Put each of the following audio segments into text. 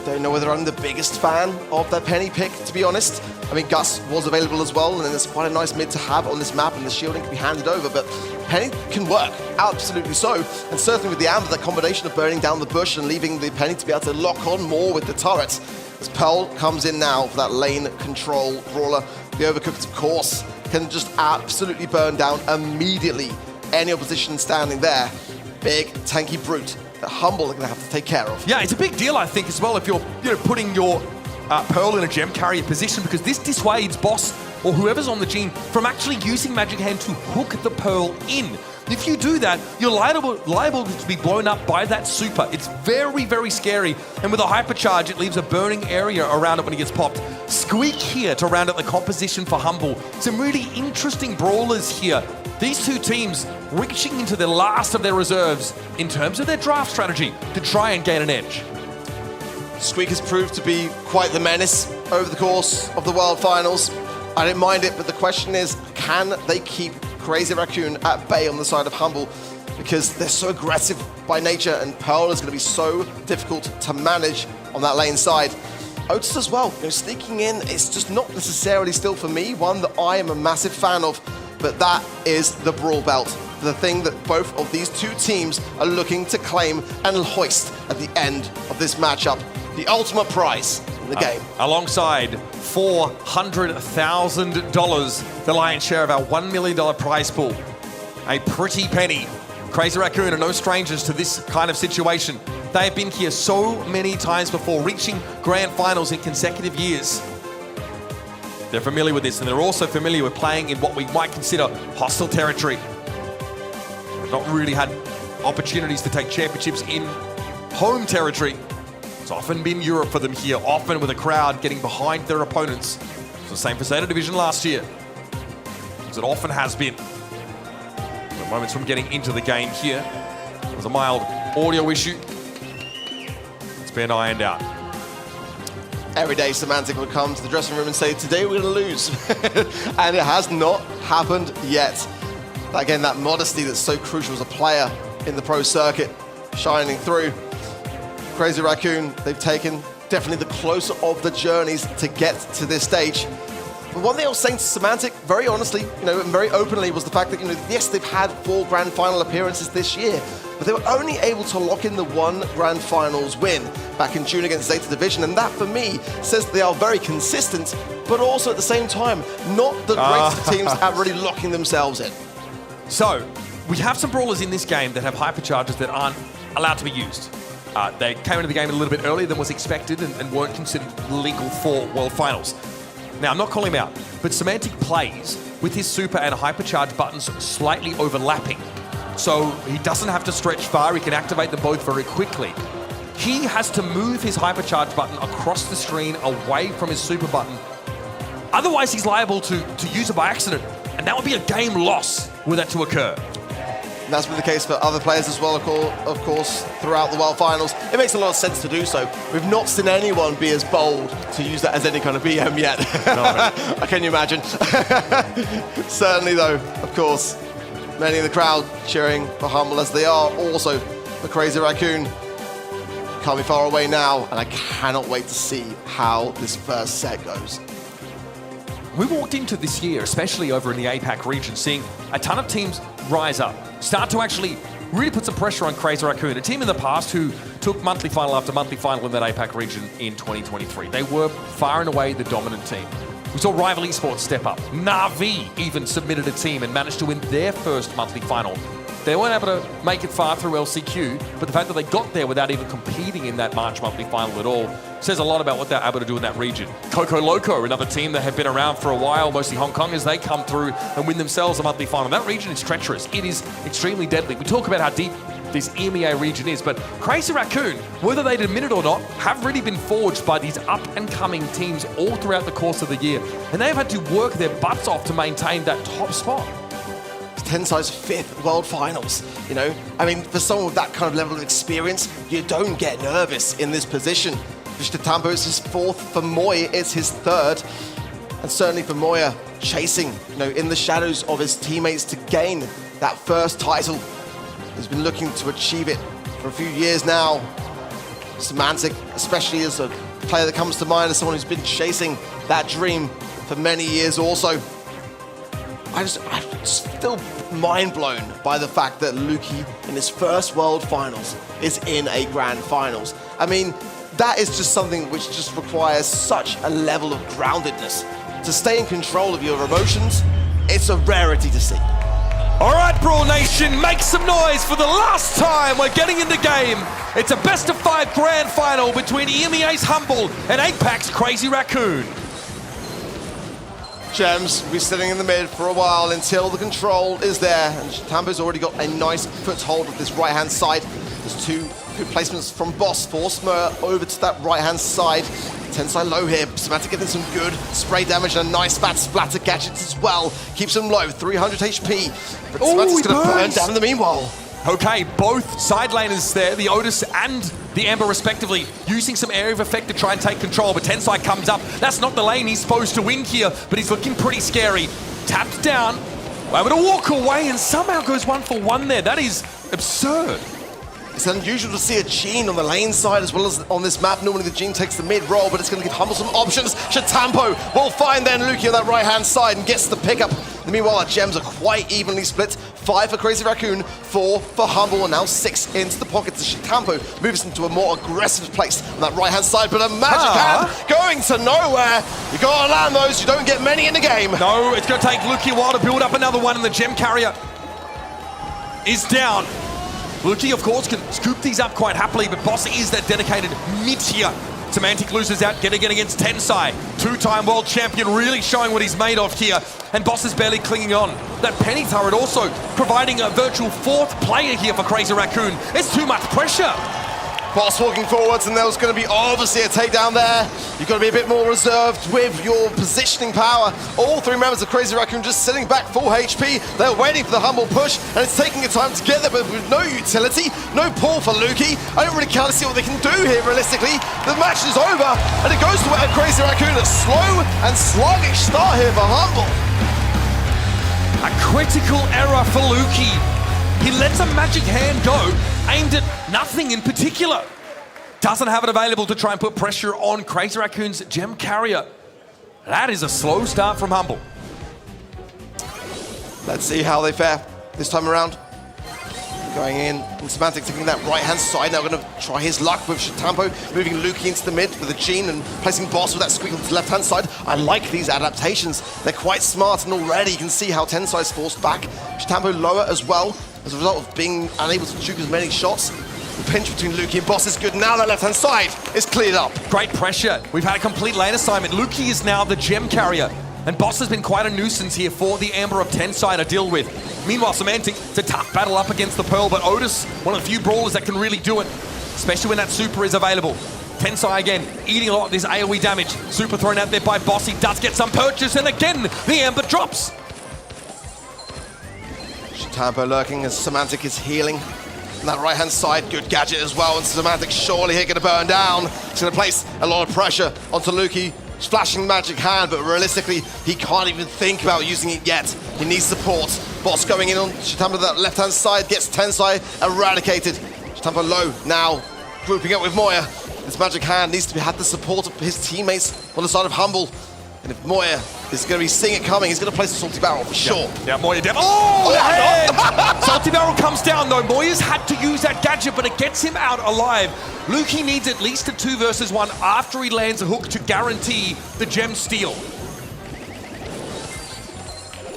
don't know whether I'm the biggest fan of their Penny pick, to be honest. I mean, Gus was available as well, and it's quite a nice mid to have on this map, and the shielding can be handed over, but Penny can work, absolutely so. And certainly with the Amber, that combination of burning down the bush and leaving the Penny to be able to lock on more with the turret. As Pearl comes in now for that lane control brawler, the Overcooked, of course, can just absolutely burn down immediately any opposition standing there. Big, tanky brute that Hmble are going to have to take care of. Yeah, it's a big deal, I think, as well, if you're putting your Pearl in a gem carrier position, because this dissuades boss or whoever's on the team from actually using Magic Hand to hook the Pearl in. If you do that, you're liable to be blown up by that super. It's very, very scary. And with a hypercharge, it leaves a burning area around it when it gets popped. Squeak here to round out the composition for Hmble. Some really interesting brawlers here. These two teams reaching into the last of their reserves in terms of their draft strategy to try and gain an edge. Squeak has proved to be quite the menace over the course of the World Finals. I didn't mind it, but the question is, can they keep Crazy Raccoon at bay on the side of Hmble? Because they're so aggressive by nature, and Pearl is going to be so difficult to manage on that lane side. Otis as well, sneaking in, it's just not necessarily still for me, one that I am a massive fan of, but that is the Brawl Belt. The thing that both of these two teams are looking to claim and hoist at the end of this matchup. The ultimate prize in the game. Alongside $400,000, the lion's share of our $1 million prize pool. A pretty penny. Crazy Raccoon are no strangers to this kind of situation. They have been here so many times before, reaching grand finals in consecutive years. They're familiar with this, and they're also familiar with playing in what we might consider hostile territory. They've not really had opportunities to take championships in home territory. It's often been Europe for them here, often with a crowd getting behind their opponents. It was the same for Zeta Division last year, as it often has been. The moments from getting into the game here. There was a mild audio issue. It's been ironed out. Every day Semantic will come to the dressing room and say, today we're going to lose. And it has not happened yet. Again, that modesty that's so crucial as a player in the pro circuit, shining through. Crazy Raccoon, they've taken definitely the closer of the journeys to get to this stage. But one thing I was saying to Semantic, very honestly, and very openly, was the fact that, yes, they've had 4 grand final appearances this year, but they were only able to lock in the 1 grand finals win back in June against Zeta Division, and that, for me, says they are very consistent, but also at the same time, not the greatest teams at really locking themselves in. So, we have some brawlers in this game that have hypercharges that aren't allowed to be used. They came into the game a little bit earlier than was expected and weren't considered legal for World Finals. Now, I'm not calling him out, but Semantic plays with his super and hypercharge buttons slightly overlapping. So he doesn't have to stretch far, he can activate them both very quickly. He has to move his hypercharge button across the screen away from his super button. Otherwise, he's liable to use it by accident, and that would be a game loss were that to occur. And that's been the case for other players as well, of course, throughout the World Finals. It makes a lot of sense to do so. We've not seen anyone be as bold to use that as any kind of BM yet. No, can you imagine? Certainly, though, of course, many in the crowd cheering for Hmble, as they are also for Crazy Raccoon. Can't be far away now, and I cannot wait to see how this first set goes. We walked into this year, especially over in the APAC region, seeing a ton of teams rise up, start to actually really put some pressure on Crazy Raccoon, a team in the past who took monthly final after monthly final in that APAC region in 2023. They were far and away the dominant team. We saw rival esports step up. Na'Vi even submitted a team and managed to win their first monthly final. They weren't able to make it far through LCQ, but the fact that they got there without even competing in that March monthly final at all says a lot about what they're able to do in that region. Coco Loco, another team that have been around for a while, mostly Hong Kong, as they come through and win themselves a monthly final. That region is treacherous. It is extremely deadly. We talk about how deep this EMEA region is, but Crazy Raccoon, whether they'd admit it or not, have really been forged by these up-and-coming teams all throughout the course of the year, and they've had to work their butts off to maintain that top spot. Tensai's 5th World Finals, I mean, for someone with that kind of level of experience, you don't get nervous in this position. For sitetampo, it's his 4th. For moya, it's his 3rd. And certainly for moya, chasing, in the shadows of his teammates to gain that first title. He's been looking to achieve it for a few years now. Semantic, especially as a player that comes to mind as someone who's been chasing that dream for many years also. I'm just still mind blown by the fact that Luki in his first World Finals is in a Grand Finals. I mean, that is just something which just requires such a level of groundedness. To stay in control of your emotions, it's a rarity to see. All right, Brawl Nation, make some noise for the last time we're getting in the game. It's a best-of-5 grand final between EMEA's Hmble and APAC's Crazy Raccoon. Gems will be sitting in the mid for a while until the control is there. And Tampo's already got a nice foothold of this right-hand side. There's two good placements from Boss. Force Moya over to that right-hand side. Tensai low here. Semantic getting some good spray damage and a nice fat splatter gadgets as well. Keeps him low, 300 HP. But Semantic's going to burn down in the meanwhile. Okay, both side laners there, the Otis and the Hmble respectively, using some area of effect to try and take control, but Tensai comes up. That's not the lane he's supposed to win here, but he's looking pretty scary. Tapped down, able to walk away and somehow goes 1 for 1 there. That is absurd. It's unusual to see a Gene on the lane side as well as on this map. Normally the Gene takes the mid roll, but it's going to give Hmble some options. sitetampo will find then Luki on that right-hand side and gets the pickup. Meanwhile, our gems are quite evenly split. 5 for Crazy Raccoon, 4 for Hmble, and now 6 into the pockets as sitetampo moves into a more aggressive place on that right-hand side, but a magic hand going to nowhere. You got to land those, you don't get many in the game. No, it's going to take Luki a while to build up another one, and the gem carrier is down. Luki, of course, can scoop these up quite happily, but Boss is that dedicated mid-tier. Semantic loses out, getting it against Tensai. 2-time world champion, really showing what he's made of here. And Boss is barely clinging on. That penny turret also providing a virtual 4th player here for Crazy Raccoon. It's too much pressure. Boss walking forwards, and there was going to be obviously a takedown there. You've got to be a bit more reserved with your positioning power. All 3 members of Crazy Raccoon just sitting back full HP. They're waiting for the Hmble push, and it's taking a time to get there, but with no utility, no pull for Luki. I don't really kind of see what they can do here realistically. The match is over, and it goes to a Crazy Raccoon. A slow and sluggish start here for Hmble. A critical error for Luki. He lets a magic hand go, aimed at nothing in particular. Doesn't have it available to try and put pressure on Crazy Raccoon's gem carrier. That is a slow start from Hmble. Let's see how they fare this time around. Going in, and Semantic taking that right-hand side. Now going to try his luck with sitetampo, moving Luki into the mid with a Gene and placing Boss with that squeak on the left-hand side. I like these adaptations. They're quite smart, and already you can see how Tensai's forced back. sitetampo lower as well, as a result of being unable to shoot as many shots. The pinch between Luki and Boss is good. Now that left-hand side is cleared up. Great pressure. We've had a complete lane assignment. Luki is now the gem carrier. And Boss has been quite a nuisance here for the Amber of Tensai to deal with. Meanwhile, Semantic, it's a tough battle up against the Pearl, but Otis, one of the few brawlers that can really do it, especially when that super is available. Tensai again, eating a lot of this AoE damage. Super thrown out there by Boss. He does get some purchase, and again, the Amber drops. sitetampo lurking as Semantic is healing. On that right-hand side, good gadget as well, and Semantic surely here going to burn down. He's going to place a lot of pressure onto Luki. Splashing magic hand, but realistically, he can't even think about using it yet. He needs support. Boss going in on sitetampo to that left-hand side, gets Tensai eradicated. sitetampo low now, grouping up with Moya. This magic hand needs to have the support of his teammates on the side of Hmble. And if Moya is going to be seeing it coming, he's going to place a salty barrel for sure. Yeah, Moya down. Oh, the head! Salty barrel comes down though. Moya's had to use that gadget, but it gets him out alive. Luki needs at least a 2 versus 1 after he lands a hook to guarantee the gem steal.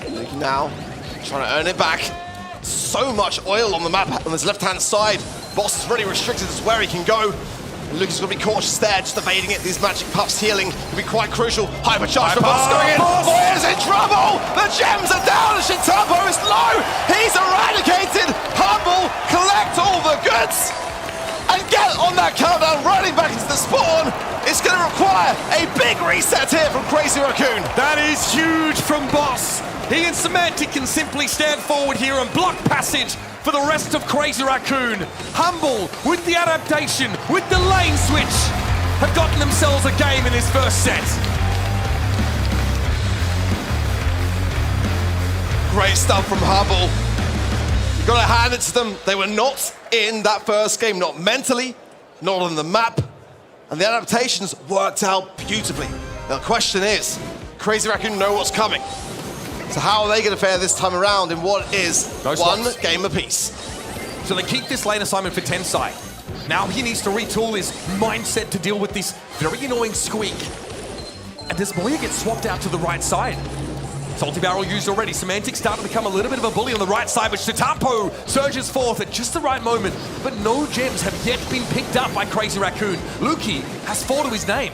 Luki now trying to earn it back. So much oil on the map on this left-hand side. Boss is really restricted as where he can go. Luki's going to be cautious there, just evading it. These magic puffs healing will be quite crucial. Hypercharge for Boss going in. Moya's in trouble! The gems are down and sitetampo is low! He's eradicated! Hmble, collect all the goods! And get on that countdown, running back into the spawn. It's going to require a big reset here from Crazy Raccoon. That is huge from Boss. He and Semantic can simply stand forward here and block passage for the rest of Crazy Raccoon. Hmble, with the adaptation, with the lane switch, have gotten themselves a game in this first set. Great stuff from Hmble. You've got to hand it to them. They were not in that first game, not mentally, not on the map, and the adaptations worked out beautifully. Now the question is, Crazy Raccoon know what's coming. So how are they going to fare this time around in what is one game apiece? So they keep this lane assignment for tensai. Now he needs to retool his mindset to deal with this very annoying squeak. And does Moya get swapped out to the right side? Salty Barrel used already. Semantic starting to become a little bit of a bully on the right side, but sitetampo surges forth at just the right moment. But no gems have yet been picked up by Crazy Raccoon. Luki has 4 to his name.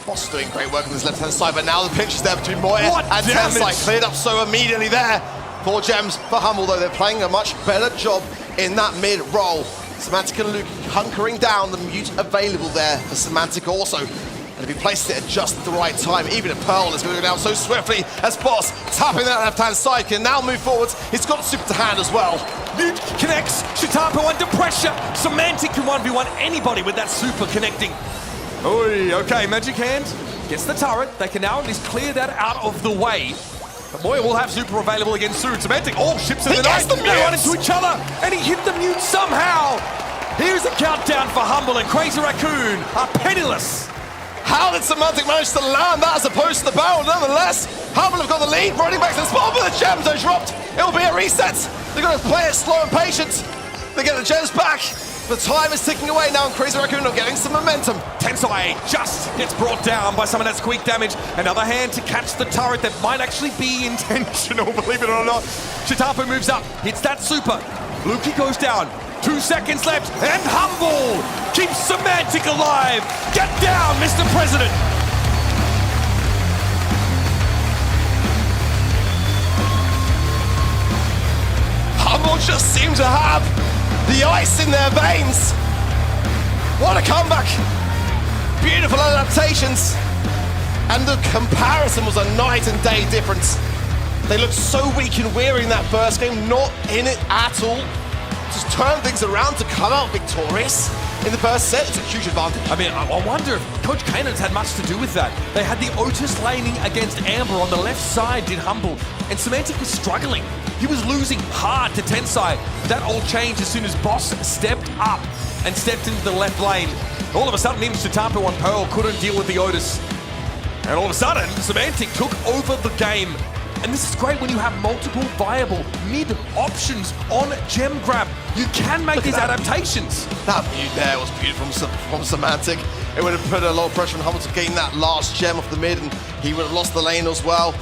Boss is doing great work on this left-hand side, but now the pinch is there between Moya and damage. tensai. Cleared up so immediately there. 4 gems for Hmble, though. They're playing a much better job in that mid-roll. Semantic and Luke hunkering down, the mute available there for Semantic also. And if he places it at just the right time, even a Pearl is going to go down so swiftly as Boss, tapping that left-hand side, can now move forwards. He's got super to hand as well. Luke connects, sitetampo under pressure. Semantic can 1v1 anybody with that super connecting. Oi, okay, Magic Hand gets the turret. They can now at least clear that out of the way. But Moya will have super available again soon. Semantic, all ships in the night. They run into each other, and he hit the mute somehow. Here's a countdown for Hmble, and Crazy Raccoon are penniless. How did Semantic manage to land that as opposed to the barrel? Nonetheless, Hmble have got the lead, running back to the spot, but the gems are dropped. It'll be a reset. They're going to play it slow and patient. They get the gems back. The time is ticking away now, and Crazy Raccoon are getting some momentum. Tensai just gets brought down by some of that squeak damage. Another hand to catch the turret that might actually be intentional, believe it or not. sitetampo moves up, hits that super. Luki goes down. 2 seconds left, and Hmble keeps Semantic alive. Get down, Mr. President. Hmble just seem to have the ice in their veins. What a comeback. Beautiful adaptations. And the comparison was a night and day difference. They looked so weak and weary in that first game, not in it at all. Just turn things around to come out victorious in the first set. It's a huge advantage. I mean, I wonder if Coach Kanan's had much to do with that. They had the Otis laning against Hmble on the left side, did Hmble, and Semantic was struggling. He was losing hard to tensai. That all changed as soon as Boss stepped up and stepped into the left lane. All of a sudden, even sitetampo on Pearl couldn't deal with the Otis. And all of a sudden, Semantic took over the game. And this is great when you have multiple viable mid options on gem grab. You can make these adaptations. That mute there was beautiful from Semantic. It would have put a lot of pressure on Hmble to gain that last gem off the mid, and he would have lost the lane as well.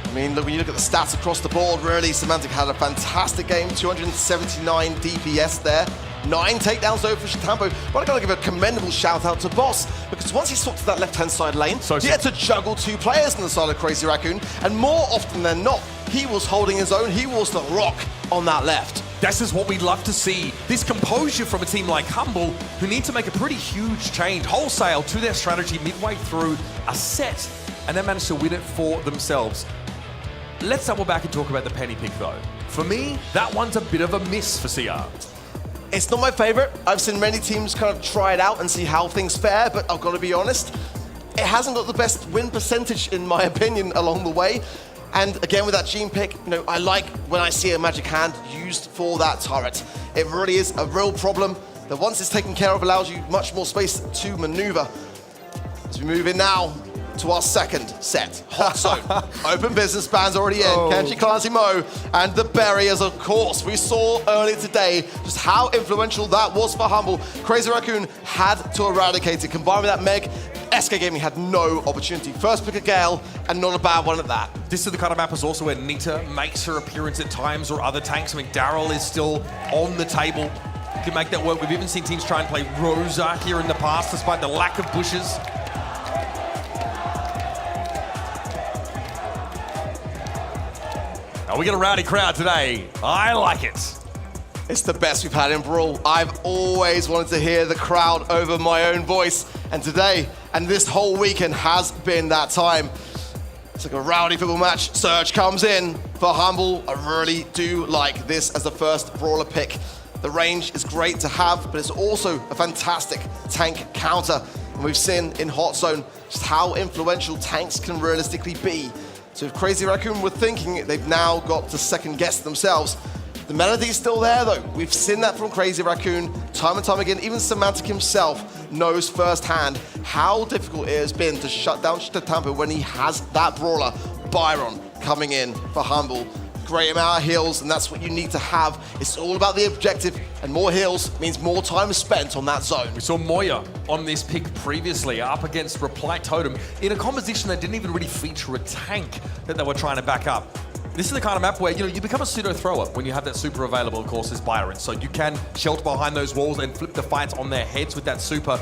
I mean, look, when you look at the stats across the board, really, Semantic had a fantastic game. 279 DPS there. 9 takedowns though for sitetampo. But I gotta give a commendable shout out to Boss, because once he swapped to that left-hand side lane, he had to juggle 2 players on the side of Crazy Raccoon, and more often than not, he was holding his own. He was the rock on that left. This is what we'd love to see. This composure from a team like Hmble, who need to make a pretty huge change wholesale to their strategy midway through a set, and they managed to win it for themselves. Let's double back and talk about the penny pick though. For me, that one's a bit of a miss for CR. It's not my favorite. I've seen many teams kind of try it out and see how things fare, but I've got to be honest, it hasn't got the best win percentage in my opinion along the way. And again, with that gene pick, you know, I like when I see a magic hand used for that turret. It really is a real problem that once it's taken care of, allows you much more space to maneuver. As we move in now to our second set. Hot Zone. Open business bands already in. Kenshi Clancy Mo and the Barriers, of course. We saw earlier today just how influential that was for Hmble. Crazy Raccoon had to eradicate it. Combined with that Meg, SK Gaming had no opportunity. First pick a Gale, and not a bad one at that. This is the kind of map is also where Nita makes her appearance at times, or other tanks. I mean, Daryl is still on the table. You can make that work. We've even seen teams try and play Rosa here in the past, despite the lack of bushes. Oh, we got a rowdy crowd today. I like it. It's the best we've had in Brawl. I've always wanted to hear the crowd over my own voice. And today, and this whole weekend has been that time. It's like a rowdy football match. Surge comes in for Hmble. I really do like this as the first brawler pick. The range is great to have, but it's also a fantastic tank counter. And we've seen in Hot Zone just how influential tanks can realistically be. So if Crazy Raccoon were thinking they've now got to second guess themselves, The melody's still there though. We've seen that from Crazy Raccoon time and time again. Even Semantic himself knows firsthand how difficult it has been to shut down sitetampo when he has that brawler, Byron, coming in for Hmble. Great amount of heals, and that's what you need to have. It's all about the objective, and more heals means more time spent on that zone. We saw Moya on this pick previously up against Reply Totem in a composition that didn't even really feature a tank that they were trying to back up. This is the kind of map where, you become a pseudo-thrower when you have that super available, of course, as Byron. So you can shelter behind those walls and flip the fights on their heads with that super.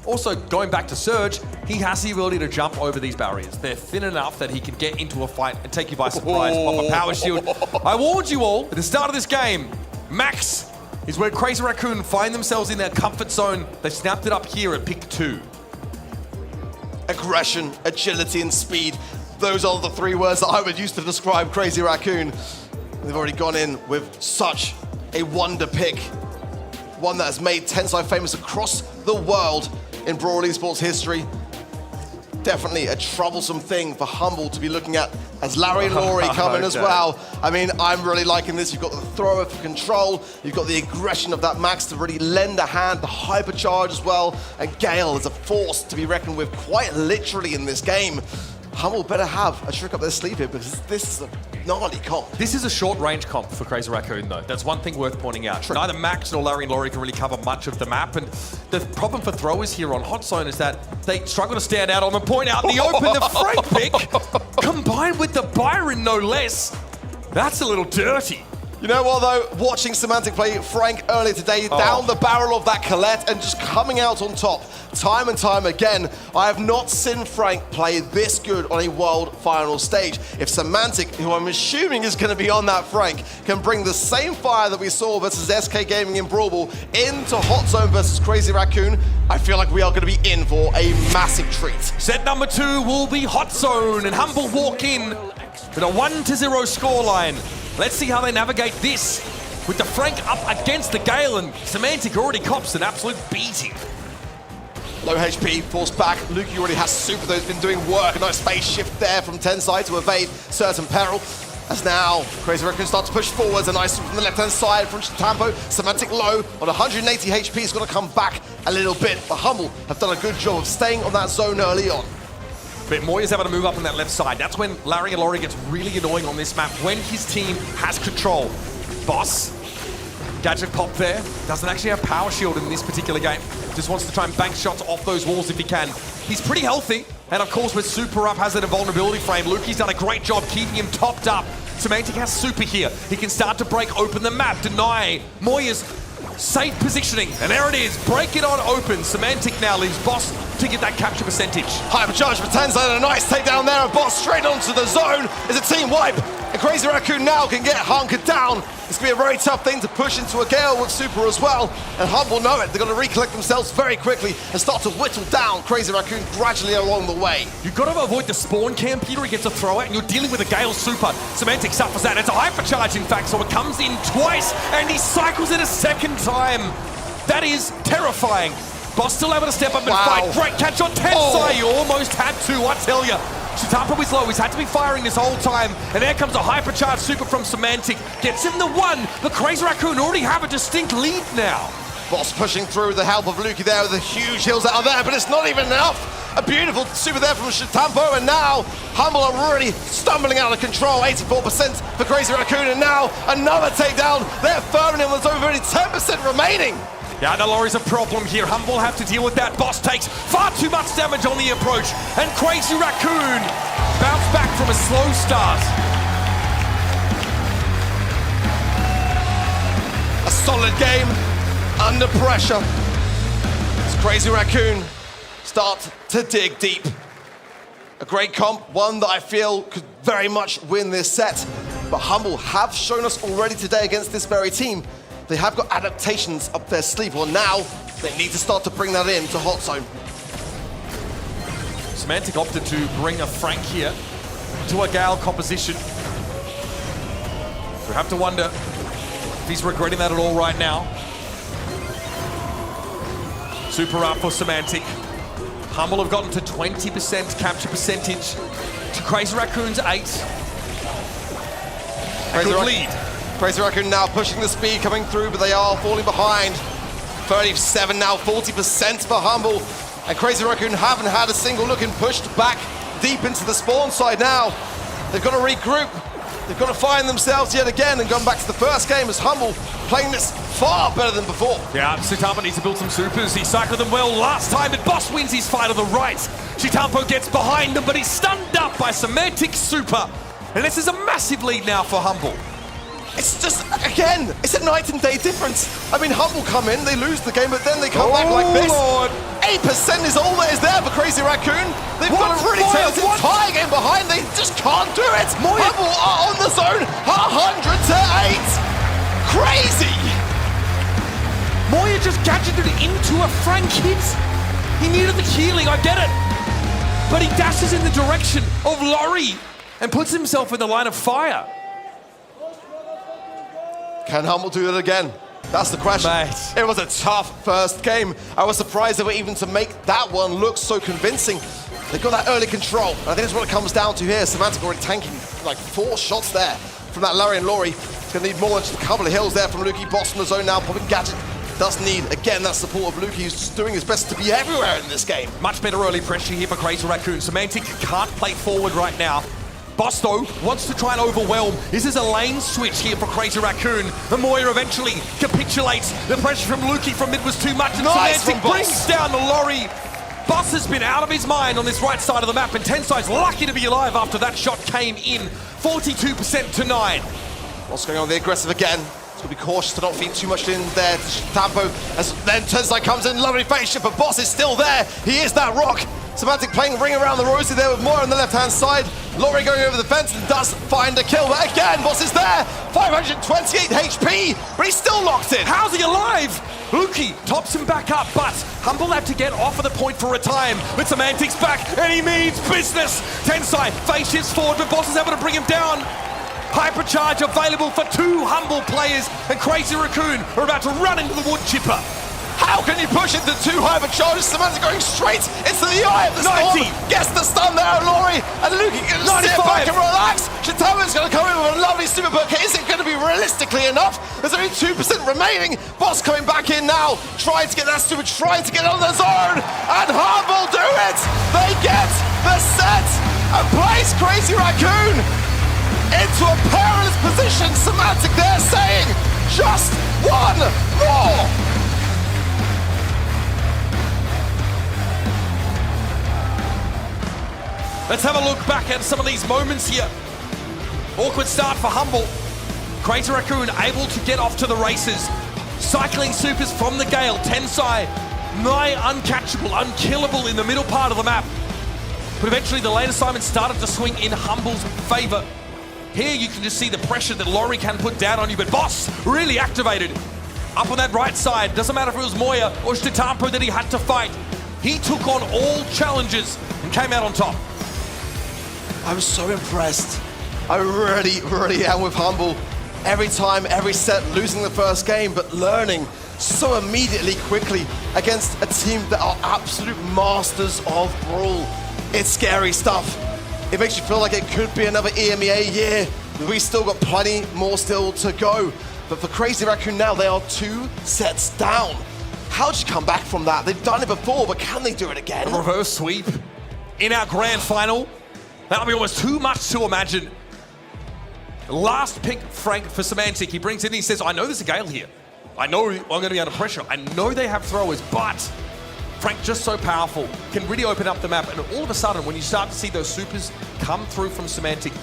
Also, going back to Surge, he has the ability to jump over these barriers. They're thin enough that he can get into a fight and take you by surprise, pop a power shield. I warned you all at the start of this game, Max is where Crazy Raccoon find themselves in their comfort zone. They snapped it up here at pick 2. Aggression, agility, and speed. Those are the 3 words that I would use to describe Crazy Raccoon. They've already gone in with such a wonder pick. One that has made tensai famous across the world in Brawl esports history. Definitely a troublesome thing for Hmble to be looking at as Larry and Laurie come in as well. I mean, I'm really liking this. You've got the thrower for control. You've got the aggression of that Max to really lend a hand, the hypercharge as well. And Gale is a force to be reckoned with quite literally in this game. Hmble better have a trick up their sleeve here because this is a gnarly comp. This is a short-range comp for Crazy Raccoon, though. That's one thing worth pointing out. True. Neither Max nor Larry and Laurie can really cover much of the map, and the problem for throwers here on Hot Zone is that they struggle to stand out on the point out in the open. The Frank pick, combined with the Byron, no less. That's a little dirty. You know what though, watching Semantic play Frank earlier today, down the barrel of that Colette and just coming out on top time and time again. I have not seen Frank play this good on a world final stage. If Semantic, who I'm assuming is going to be on that Frank, can bring the same fire that we saw versus SK Gaming in Brawl Ball into Hot Zone versus Crazy Raccoon, I feel like we are going to be in for a massive treat. Set number 2 will be Hot Zone, and Hmble walk in with a 1-0 scoreline. Let's see how they navigate this with the Frank up against the Gale, and Semantic already cops an absolute beating. Low HP, forced back. Luki already has super, though, he's been doing work. A nice phase shift there from tensai to evade certain peril. As now, Crazy Raccoon starts to push forwards. A nice from the left-hand side from sitetampo. Semantic low on 180 HP. He's got to come back a little bit. But Hmble have done a good job of staying on that zone early on. But Moya's able to move up on that left side. That's when Larry and Laurie gets really annoying on this map, when his team has control. Boss, gadget pop there. Doesn't actually have power shield in this particular game. Just wants to try and bank shots off those walls if he can. He's pretty healthy. And of course, with super up, has that invulnerability frame. Luki's done a great job keeping him topped up. Semantic has super here. He can start to break open the map, deny Moya's safe positioning. And there it is, break it on open. Semantic now leaves Boss to get that capture percentage. Hypercharge for tensai and a nice takedown there, and Boss straight onto the zone. Is a team wipe, and Crazy Raccoon now can get hunkered down. It's going to be a very tough thing to push into a Gale with super as well, and Hmble know it. They're going to recollect themselves very quickly and start to whittle down Crazy Raccoon gradually along the way. You've got to avoid the spawn camp here. He gets a throw out, and you're dealing with a Gale super. Semantic suffers that. It's a hypercharge, in fact, so it comes in twice, and he cycles it a second time. That is terrifying. Boss still able to step up and fight. Great catch on tensai. You almost had to, I tell you. sitetampo is low. He's had to be firing this whole time. And there comes a hypercharge super from Semantic. Gets him the 1. But Crazy Raccoon already have a distinct lead now. Boss pushing through with the help of Luki there with the huge heals out of there, but it's not even enough. A beautiful super there from sitetampo, and now Hmble are really stumbling out of control. 84% for Crazy Raccoon, and now another takedown. They're firming him. There's only 10% remaining. Yeah, the Laurie's a problem here. Hmble have to deal with that. Boss takes far too much damage on the approach, and Crazy Raccoon bounce back from a slow start. A solid game under pressure. As Crazy Raccoon start to dig deep. A great comp, one that I feel could very much win this set. But Hmble have shown us already today against this very team. They have got adaptations up their sleeve. Well, now they need to start to bring that in to Hot Zone. Semantic opted to bring a Frank here to a Gale composition. We have to wonder if he's regretting that at all right now. Super up for Semantic. Hmble have gotten to 20% capture percentage to Crazy Raccoon's 8. A good lead. Crazy Raccoon now pushing the speed coming through, but they are falling behind. 37 now, 40% for Hmble. And Crazy Raccoon haven't had a single look and pushed back deep into the spawn side now. They've got to regroup. They've got to find themselves yet again and gone back to the first game as Hmble playing this far better than before. Yeah, sitetampo needs to build some supers. He cycled them well last time, but Boss wins his fight on the right. sitetampo gets behind them, but he's stunned up by Semantic Super. And this is a massive lead now for Hmble. It's just, again, it's a night and day difference. I mean, Hmble come in, they lose the game, but then they come back like this. Lord. 8% is all that is there for Crazy Raccoon. They've got to really turn this entire game behind. They just can't do it. Hmble are on the zone, 100-8. Crazy. Moya just gadgeted into a Frank hit. He needed the healing, I get it. But he dashes in the direction of Laurie and puts himself in the line of fire. Can Hmble do it again? That's the question. Mate. It was a tough first game. I was surprised they were even to make that one look so convincing. They've got that early control. And I think that's what it comes down to here. Semantic already tanking like 4 shots there from that Larry and Laurie. It's going to need more than just a couple of hills there from Lukey. Boss in the zone now, popping gadget. Does need, again, that support of Lukey, who's just doing his best to be everywhere in this game. Much better early pressure here for Crazy Raccoon. Semantic can't play forward right now. Boss, though, wants to try and overwhelm. This is a lane switch here for Crazy Raccoon. And Moya eventually capitulates. The pressure from Lukey from mid was too much, and Semantic brings down the Laurie. Boss has been out of his mind on this right side of the map, and tensai's lucky to be alive after that shot came in. 42% to 9. What's going on? They're aggressive again. He's got to be cautious to not feed too much in there to sitetampo. As then tensai comes in, lovely face shift, but Boss is still there. He is that rock. Semantic playing ring around the rosy there with Moya on the left-hand side. Laurie going over the fence and does find a kill. But again, Boss is there. 528 HP, but he's still locked in. How's he alive? Lukey tops him back up, but Hmble had to get off of the point for a time. But Semantic's back, and he means business. Tensai face shifts forward, but Boss is able to bring him down. Hypercharge available for 2 Hmble players, and Crazy Raccoon are about to run into the wood chipper. How can you push into 2 hypercharges? Semantic going straight into the eye of the storm. Gets the stun there, Laurie, and Lukey can sit back and relax. sitetampo's going to come in with a lovely super perk. Is it going to be realistically enough? There's only 2% remaining. Boss coming back in now, trying to get that super, trying to get on the zone, and Hmble do it. They get the set and place Crazy Raccoon into a perilous position. Semantic there saying, just one more. Let's have a look back at some of these moments here. Awkward start for Hmble. Crazy Raccoon able to get off to the races. Cycling supers from the Gale. Tensai, nigh uncatchable, unkillable in the middle part of the map. But eventually the lane assignment started to swing in Humble's favor. Here you can just see the pressure that Laurie can put down on you, but Boss really activated. Up on that right side, doesn't matter if it was Moya or sitetampo that he had to fight. He took on all challenges and came out on top. I was so impressed. I really am with Hmble. Every time, every set, losing the first game, but learning so immediately, quickly against a team that are absolute masters of Brawl. It's scary stuff. It makes you feel like it could be another EMEA year. We still got plenty more still to go. But for Crazy Raccoon now, they are 2 sets down. How'd you come back from that? They've done it before, but can they do it again? A reverse sweep in our grand final. That'll be almost too much to imagine. Last pick, Frank, for Semantic. He brings in, he says, I know there's a Gale here. I know I'm going to be under pressure. I know they have throwers, but Frank just so powerful, can really open up the map. And all of a sudden, when you start to see those supers come through from Semantic,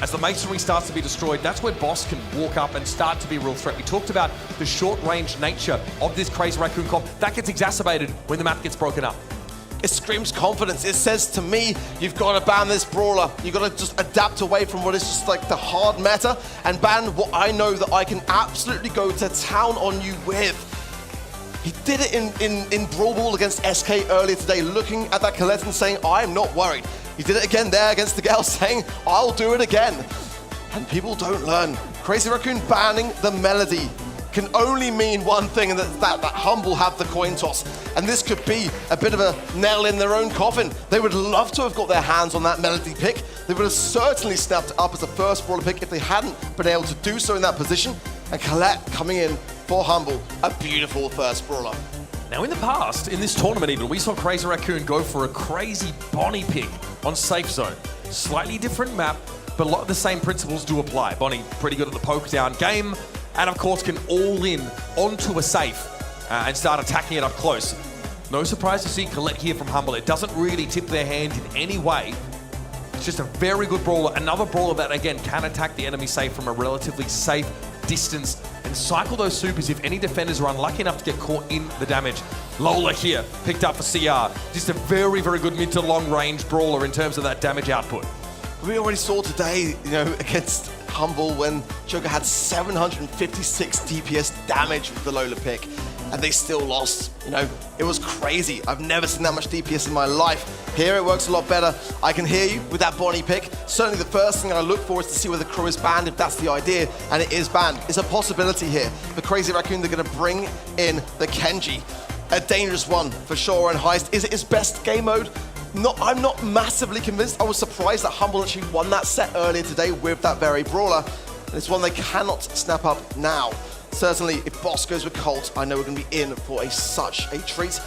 as the masonry starts to be destroyed, that's where Boss can walk up and start to be a real threat. We talked about the short-range nature of this Crazy Raccoon comp. That gets exacerbated when the map gets broken up. It screams confidence. It says to me, you've got to ban this brawler. You've got to just adapt away from what is just like the hard meta and ban what I know that I can absolutely go to town on you with. He did it in Brawl Ball against SK earlier today, looking at that Colette and saying, I'm not worried. He did it again there against the Gale, saying, I'll do it again. And people don't learn. Crazy Raccoon banning the melody. can only mean one thing, and that Hmble have the coin toss. And this could be a bit of a nail in their own coffin. They would love to have got their hands on that Melody pick. They would have certainly snapped up as the first brawler pick if they hadn't been able to do so in that position. And Colette coming in for Hmble, a beautiful first brawler. Now in the past, in this tournament even, we saw Crazy Raccoon go for a crazy Bonnie pick on Safe Zone. Slightly different map, but a lot of the same principles do apply. Bonnie pretty good at the poke down game, and of course can all in onto a safe and start attacking it up close. No surprise to see Colette here from Hmble. It doesn't really tip their hand in any way. It's just a very good brawler. Another brawler that, again, can attack the enemy safe from a relatively safe distance and cycle those supers if any defenders are unlucky enough to get caught in the damage. Lola here, picked up for CR. Just a very, very good mid to long range brawler in terms of that damage output. We already saw today, against Hmble when Joker had 756 DPS damage with the Lola pick, and they still lost. It was crazy. I've never seen that much DPS in my life. Here it works a lot better. I can hear you with that Bonnie pick. Certainly the first thing I look for is to see whether the Crow is banned, if that's the idea, and it is banned. It's a possibility here. The Crazy Raccoon, they're gonna bring in the Kenji. A dangerous one for sure, and Heist. Is it his best game mode? I'm not massively convinced. I was surprised that Hmble actually won that set earlier today with that very brawler. And it's one they cannot snap up now. Certainly, if Boss goes with Colt, I know we're going to be in for such a treat.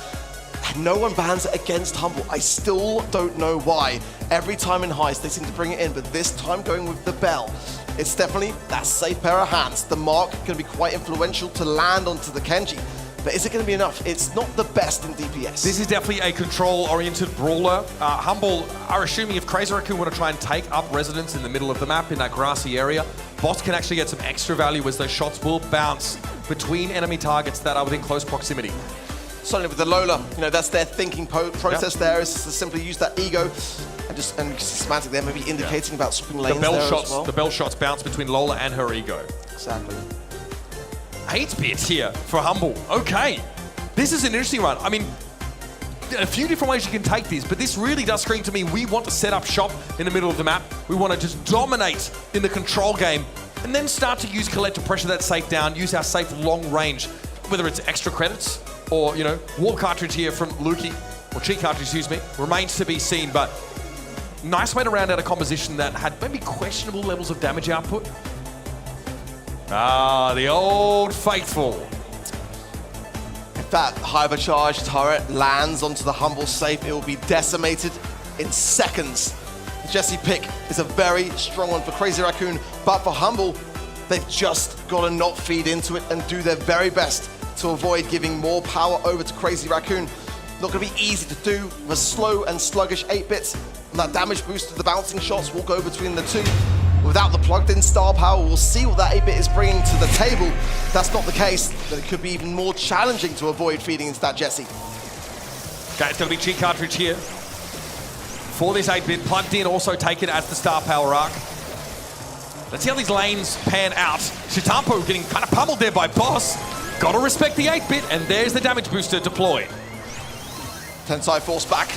And no one bans it against Hmble. I still don't know why. Every time in Heist, they seem to bring it in, but this time going with the Bell. It's definitely that safe pair of hands. The mark going to be quite influential to land onto the Kenji. But is it going to be enough? It's not the best in DPS. This is definitely a control-oriented brawler. Hmble are assuming if Crazy Raccoon want to try and take up residence in the middle of the map in that grassy area, Boss can actually get some extra value as those shots will bounce between enemy targets that are within close proximity. Certainly with the Lola, that's their thinking process there, is to simply use that ego and you can see Semantic there maybe indicating about swapping lanes there as well. The bell shots bounce between Lola and her ego. Exactly. 8-bit here for Hmble. Okay. This is an interesting one. I mean, a few different ways you can take this, but this really does scream to me, we want to set up shop in the middle of the map. We want to just dominate in the control game and then start to use Colette to pressure that safe down, use our safe long range, whether it's extra credits or, war cartridge here from Lukey, or cheat cartridge, excuse me, remains to be seen, but nice way to round out a composition that had maybe questionable levels of damage output. Ah, the old faithful. If that hypercharged turret lands onto the Hmble safe, it will be decimated in seconds. The Jesse pick is a very strong one for Crazy Raccoon, but for Hmble, they've just got to not feed into it and do their very best to avoid giving more power over to Crazy Raccoon. Not going to be easy to do with a slow and sluggish 8-bit. And that damage boost of the bouncing shots will go between the two. Without the plugged-in star power, we'll see what that 8-bit is bringing to the table. If that's not the case, then it could be even more challenging to avoid feeding into that Jesse. Okay, it's going to be cheat cartridge here. For this 8-bit, plugged in, also taken as the star power arc. Let's see how these lanes pan out. Sitetampo getting kind of pummeled there by Boss. Got to respect the 8-bit, and there's the damage booster deployed. Tensai force back,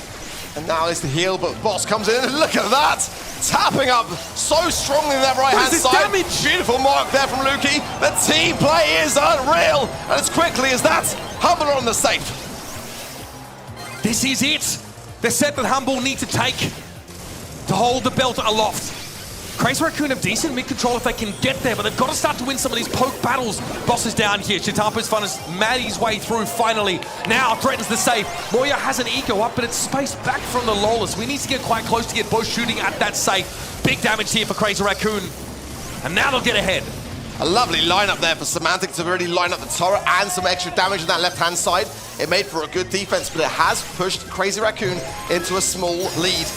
and now is the heal, but Boss comes in, and look at that! Tapping up so strongly in that right-hand side. Damage? Beautiful mark there from Lukey. The team play is unreal, and as quickly as that, Hmble are on the safe. This is it. The set that Hmble need to take to hold the belt aloft. Crazy Raccoon have decent mid-control if they can get there, but they've got to start to win some of these poke battles. Boss is down here. Sitetampo's fun has mad his way through finally. Now threatens the safe. Moya has an ego up, but it's spaced back from the Lolas. We need to get quite close to get both shooting at that safe. Big damage here for Crazy Raccoon. And now they'll get ahead. A lovely lineup there for Semantic to really line up the turret and some extra damage on that left-hand side. It made for a good defense, but it has pushed Crazy Raccoon into a small lead.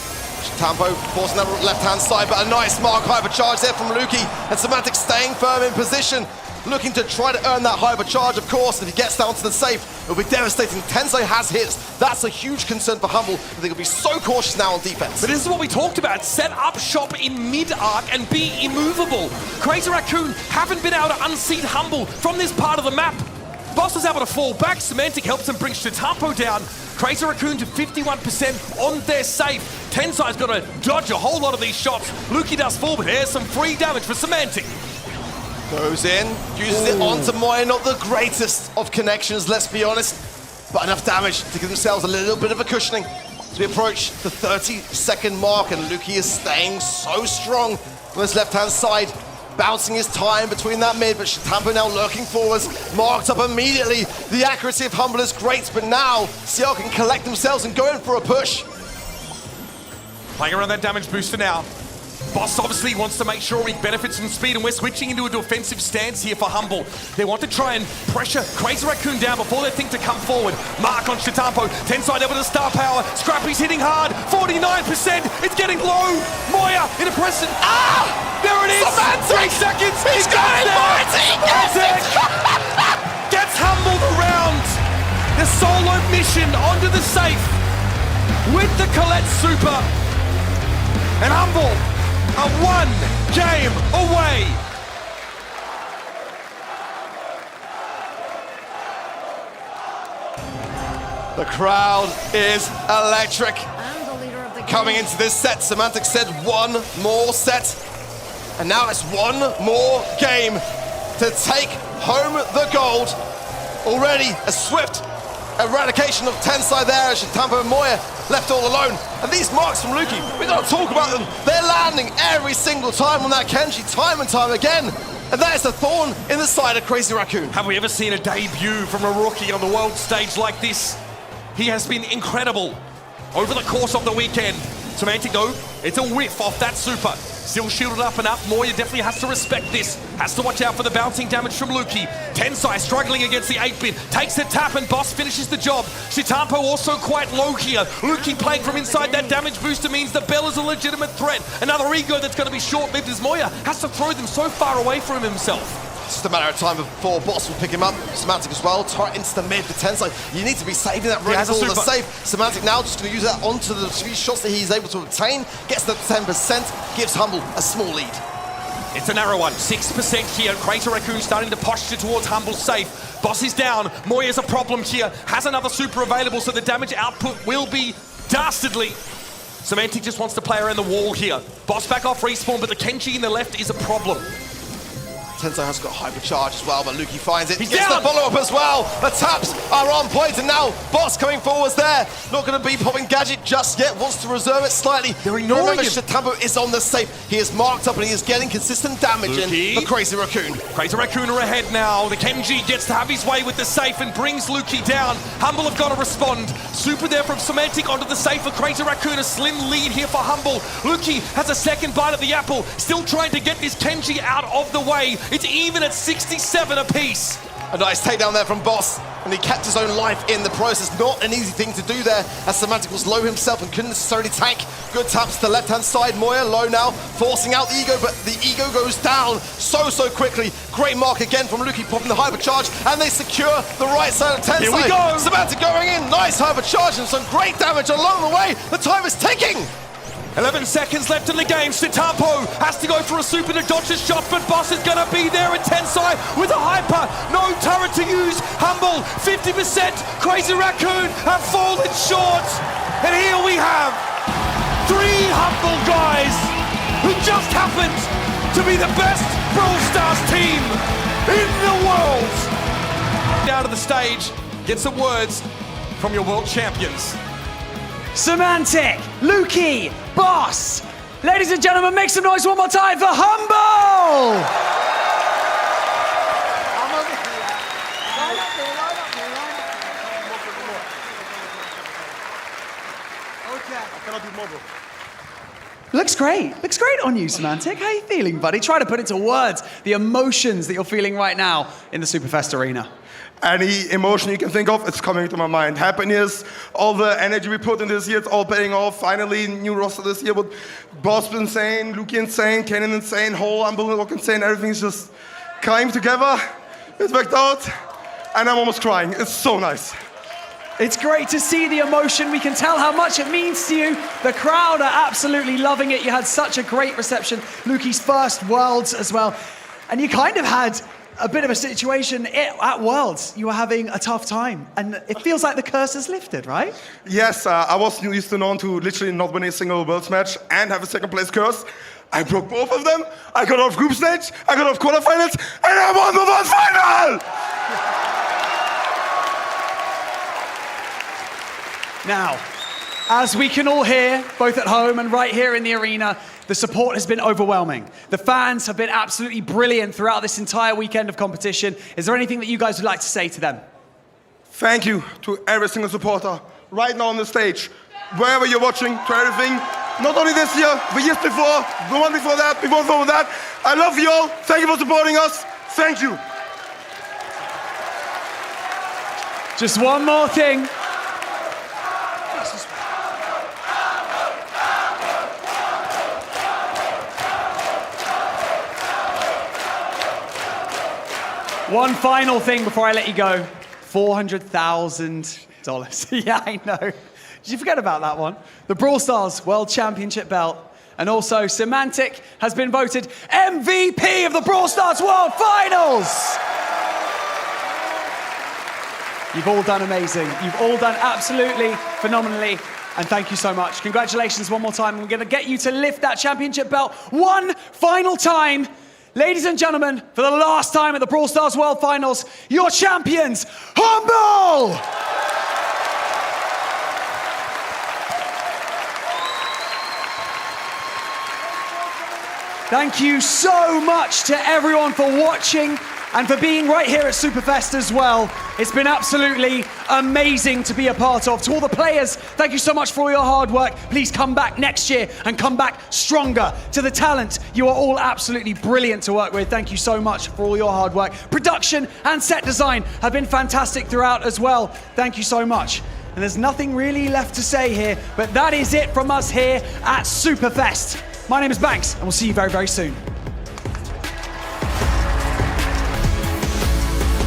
Tampo forcing that left-hand side, but a nice mark hypercharge there from Lukey, and Semantic staying firm in position, looking to try to earn that hypercharge, of course. If he gets down to the safe, it'll be devastating. Tensai has hits. That's a huge concern for Hmble. I think he'll be so cautious now on defense. But this is what we talked about. Set up shop in mid-arc and be immovable. Crazy Raccoon haven't been able to unseat Hmble from this part of the map. Boss is able to fall back. Semantic helps him bring Sitetampo down. Crazy Raccoon to 51% on their safe. Tensai's got to dodge a whole lot of these shots. Lukey does fall, but here's some free damage for Semantic. Goes in, uses it onto Moya, not the greatest of connections, let's be honest, but enough damage to give themselves a little bit of a cushioning as we approach the 30-second mark, and Luki is staying so strong on his left-hand side, bouncing his time between that mid, but sitetampo now lurking forwards, marked up immediately. The accuracy of Hmble is great, but now CL can collect themselves and go in for a push. Playing around that damage booster now. Boss obviously wants to make sure he benefits from speed, and we're switching into a defensive stance here for Hmble. They want to try and pressure Crazy RACOON down before they think to come forward. Mark on sitetampo, tensai there with a star power. Scrappy's hitting hard, 49%, it's getting low. Moya in a present. Ah! There it is! Semantic! 3 seconds! He's got it for it! He gets it! Gets Hmble around. The solo mission onto the safe with the Colette Super. And Hmble are 1 game away. The crowd is electric. I'm the leader of the Coming into this set, Semantic said 1 more set. And now it's 1 more game to take home the gold. Already a swift eradication of tensai there as sitetampo and Moya left all alone. And these marks from Luki, we gotta talk about them. They're landing every single time on that Kenji, time and time again. And that is the thorn in the side of Crazy RACOON. Have we ever seen a debut from a rookie on the world stage like this? He has been incredible over the course of the weekend. Semantic though, it's a whiff off that super. Still shielded up enough. Moya definitely has to respect this. Has to watch out for the bouncing damage from Luki. Tensai struggling against the 8-bit. Takes the tap and Boss finishes the job. sitetampo also quite low here. Luki playing from inside that damage booster means the Bell is a legitimate threat. Another ego that's going to be short-lived as Moya has to throw them so far away from himself. It's just a matter of time before Boss will pick him up. Semantic as well, turret into the mid for tensai. You need to be saving that ready for the save. Semantic now just going to use that onto the 3 shots that he's able to obtain. Gets the 10%, gives Hmble a small lead. It's a narrow one, 6% here. Crazy RACOON starting to posture towards Humble's safe. Boss is down, Moya's a problem here. Has another super available, so the damage output will be dastardly. Semantic just wants to play around the wall here. Boss back off respawn, but the Kenji in the left is a problem. Tensai has got hypercharge as well, but Luki finds it. He's Gets down. the follow-up as well. The taps are on point, and now Boss coming forwards there. Not going to be popping Gadget just yet. Wants to reserve it slightly. They're ignoring him. sitetampo is on the safe. He is marked up, and he is getting consistent damage Luki. in for Crazy RACOON. Crazy RACOON are ahead now. The Kenji gets to have his way with the safe and brings Luki down. Hmble have got to respond. Super there from Semantic onto the safe for Crazy RACOON. A slim lead here for Hmble. Luki has a second bite at the apple. Still trying to get this Kenji out of the way. It's even at 67 apiece. A nice takedown there from Boss, and he kept his own life in the process. Not an easy thing to do there, as Semantic was low himself and couldn't necessarily tank. Good taps to the left-hand side. Moya low now, forcing out the ego, but the ego goes down so quickly. Great mark again from Luki, popping the hypercharge, and they secure the right side of tensai. Here we go. Semantic going in, nice hypercharge and some great damage along the way. The time is ticking. 11 seconds left in the game. sitetampo has to go for a super to dodge the shot, but Boss is going to be there at tensai with a hyper. No turret to use. Hmble, 50%. Crazy RACOON have fallen short. And here we have 3 Hmble guys who just happened to be the best Brawl Stars team in the world. Down to the stage, get some words from your world champions. Semantic, Luki, Boss. Ladies and gentlemen, make some noise one more time for Hmble! Looks great on you, Semantic. How are you feeling, buddy? Try to put into words the emotions that you're feeling right now in the Superfest arena. Any emotion you can think of, it's coming to my mind. Happiness, all the energy we put in this year, it's all paying off. Finally, new roster this year with Boss insane, Luki insane, Kennen insane, whole Hmble look insane. Everything's just coming together. It worked out, and I'm almost crying. It's so nice. It's great to see the emotion. We can tell how much it means to you. The crowd are absolutely loving it. You had such a great reception. Luki's first Worlds as well. And you kind of had a bit of a situation at Worlds. You were having a tough time, and it feels like the curse is lifted, right? Yes, I was used to known to literally not win a single Worlds match and have a second place curse. I broke both of them. I got off group stage, I got off quarterfinals, and I won the world final! Now, as we can all hear, both at home and right here in the arena, the support has been overwhelming. The fans have been absolutely brilliant throughout this entire weekend of competition. Is there anything that you guys would like to say to them? Thank you to every single supporter right now on the stage, wherever you're watching, to everything. Not only this year, the years before, the one before that, before that. I love you all. Thank you for supporting us. Thank you. Just one more thing. One final thing before I let you go. $400,000. Yeah, I know. Did you forget about that one? The Brawl Stars World Championship belt. And also, Semantic has been voted MVP of the Brawl Stars World Finals! You've all done amazing. You've all done absolutely phenomenally. And thank you so much. Congratulations one more time. We're going to get you to lift that championship belt one final time. Ladies and gentlemen, for the last time at the Brawl Stars World Finals, your champions, Hmble! Thank you so much to everyone for watching and for being right here at Superfest as well. It's been absolutely amazing to be a part of. To all the players, thank you so much for all your hard work. Please come back next year and come back stronger. To the talent, you are all absolutely brilliant to work with. Thank you so much for all your hard work. Production and set design have been fantastic throughout as well. Thank you so much. And there's nothing really left to say here, but that is it from us here at Superfest. My name is Banks, and we'll see you very, very soon.